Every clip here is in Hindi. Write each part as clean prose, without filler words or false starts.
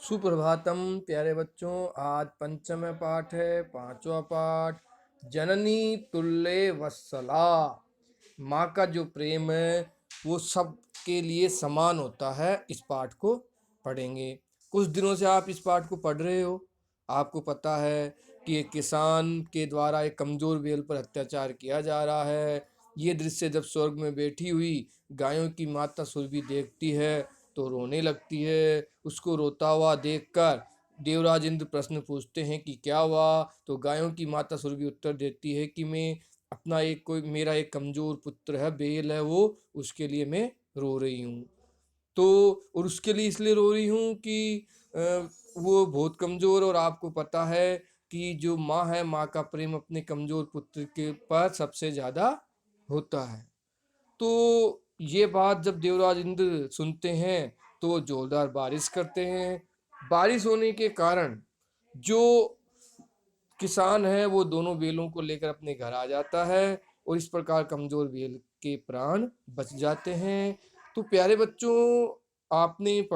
सुप्रभातम प्यारे बच्चों। आज पंचम पाठ है, पांचवा पाठ। जननी तुल्य वत्सला। माँ का जो प्रेम है वो सबके लिए समान होता है। इस पाठ को पढ़ेंगे। कुछ दिनों से आप इस पाठ को पढ़ रहे हो। आपको पता है कि एक किसान के द्वारा एक कमजोर बैल पर अत्याचार किया जा रहा है। ये दृश्य जब स्वर्ग में बैठी हुई गायों की माता सुरभि देखती है तो रोने लगती है। उसको रोता हुआ देखकर देवराज इंद्र प्रश्न पूछते हैं कि क्या हुआ। तो गायों की माता सुरभि उत्तर देती है कि मैं अपना मेरा एक कमजोर पुत्र है, बेल है वो, उसके लिए मैं रो रही हूँ। तो और उसके लिए इसलिए रो रही हूँ कि वो बहुत कमजोर, और आपको पता है कि जो माँ है, माँ का प्रेम अपने कमजोर पुत्र के पर सबसे ज्यादा होता है। तो ये बात जब देवराज इंद्र सुनते हैं तो वो जोरदार बारिश करते हैं। बारिश होने के कारण जो किसान है वो दोनों बेलों को लेकर अपने घर आ जाता है, और इस प्रकार कमजोर बेल के प्राण बच जाते हैं। तो प्यारे बच्चों, आपने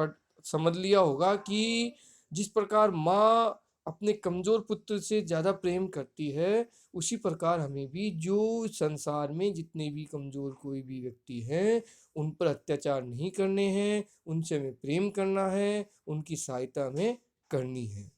समझ लिया होगा कि जिस प्रकार माँ अपने कमजोर पुत्र से ज्यादा प्रेम करती है, उसी प्रकार हमें भी जो संसार में जितने भी कमजोर कोई भी व्यक्ति हैं उन पर अत्याचार नहीं करने हैं, उनसे हमें प्रेम करना है, उनकी सहायता हमें करनी है।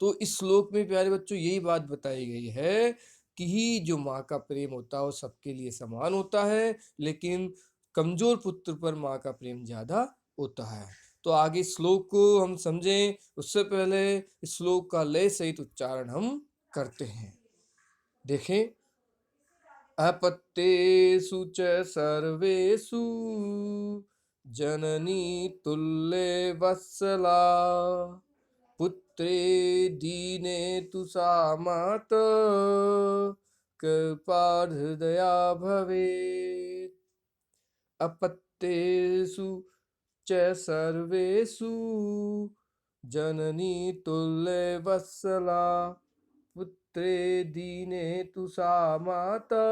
तो इस श्लोक में प्यारे बच्चों यही बात बताई गई है कि ही जो माँ का प्रेम होता है वो सबके लिए समान होता है, लेकिन कमजोर पुत्र पर माँ का प्रेम ज्यादा होता है। तो आगे श्लोक को हम समझें उससे पहले इस श्लोक का लय सहित उच्चारण हम करते हैं। देखें, अपत्येषु च सर्वेषु जननी तुल्ये वत्सला, पुत्रे दीने तु सा माता कृपाहृदया भवेत्। अपत्येषु च सर्वेषु जननी तुल्ये वत्सला, पुत्रे दीने तु सा माता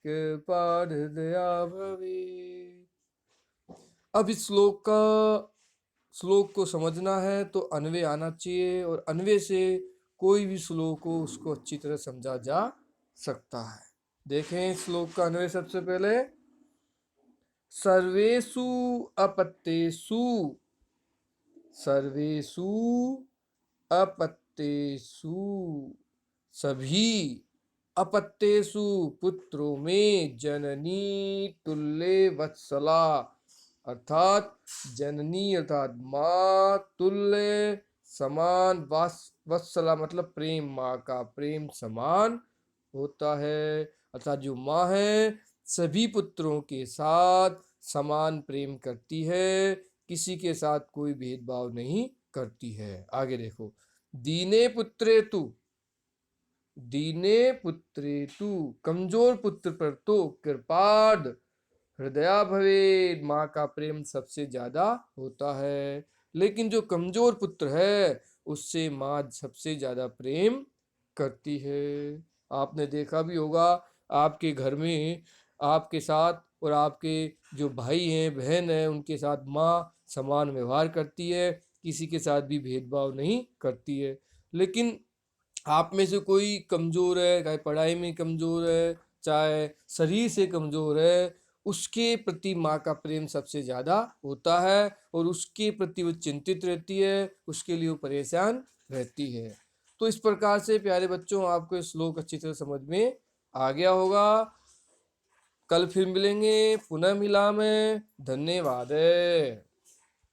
कृपाहृदया भवेत्। अब इस श्लोक को समझना है तो अन्वय आना चाहिए, और अन्वय से कोई भी श्लोक हो उसको अच्छी तरह समझा जा सकता है। देखें श्लोक का अन्वय सबसे पहले। सर्वेषु अपत्येषु, सर्वेषु अपत्येषु, सभी, अपत्येषु पुत्रों में, जननी तुल्ये वत्सला, अर्थात जननी अर्थात माँ, तुल्य समान, वत्सला मतलब प्रेम, माँ का प्रेम समान होता है। अर्थात जो माँ है सभी पुत्रों के साथ समान प्रेम करती है, किसी के साथ कोई भेदभाव नहीं करती है। आगे देखो, दीने पुत्रे तु, दीने पुत्रे तु कमजोर पुत्र पर तो कृपाद हृदया भवे, माँ का प्रेम सबसे ज्यादा होता है, लेकिन जो कमजोर पुत्र है उससे माँ सबसे ज्यादा प्रेम करती है। आपने देखा भी होगा आपके घर में आपके साथ और आपके जो भाई हैं बहन हैं उनके साथ माँ समान व्यवहार करती है, किसी के साथ भी भेदभाव नहीं करती है। लेकिन आप में से कोई कमजोर है, चाहे पढ़ाई में कमजोर है, चाहे शरीर से कमजोर है, उसके प्रति माँ का प्रेम सबसे ज्यादा होता है, और उसके प्रति वो चिंतित रहती है, उसके लिए वो परेशान रहती है। तो इस प्रकार से प्यारे बच्चों आपको श्लोक अच्छी तरह समझ में आ गया होगा। कल फिर मिलेंगे, पुनः मिला में। धन्यवाद।